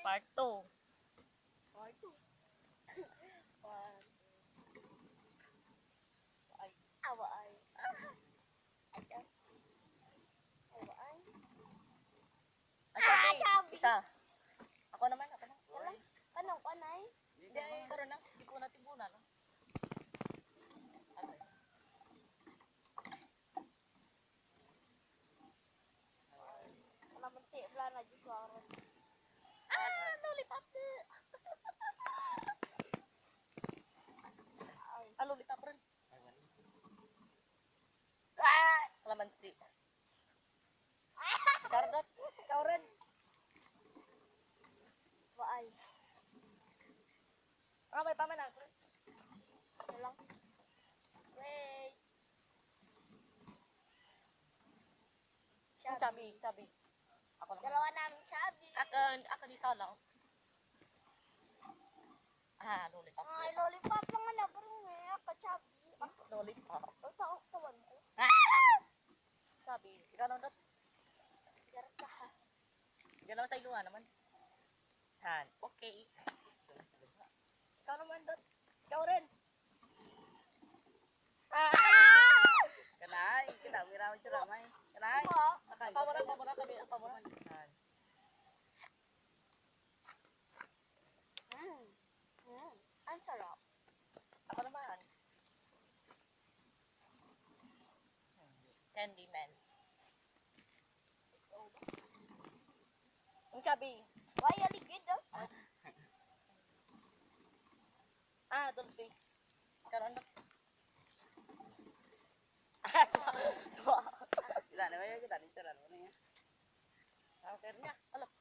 Part 2. Part 2. One. Ay. Awa ay. Ayan. Awa ay. Sabi. Isa. Ako naman. Alam, anong panay? Hindi, karoon na. Hindi ko natin muna. No? Okay. Naman si Blana Jisuaron. Lollipop. Ay. Lollipop rin. Kalamansi. Kardot. Ikaw rin. Awa ay. May pamanan. Ito lang. Wait. Sabi. Ako naman. Dalawa namin sabi. Ako di salang. Lollipop. Ay, lollipop lang nga na. Parang may kachabi. Lollipop. Ang tawan ko. Sabi. Ikaw naman, Dot. Garap ka ha. Diyan naman sa ilungan naman. Okay. Ikaw naman, Dot. Ikaw rin. Kanay. Kinawira mo siya ramay. Kanay. Pawala. Sabi. Pawala. Ang sarap. Ako naman. Candyman. Ang sabi. Why aligid oh? Dolphy. Karoon na. Kita na ba yun? Kita na. Okay niya. Alok.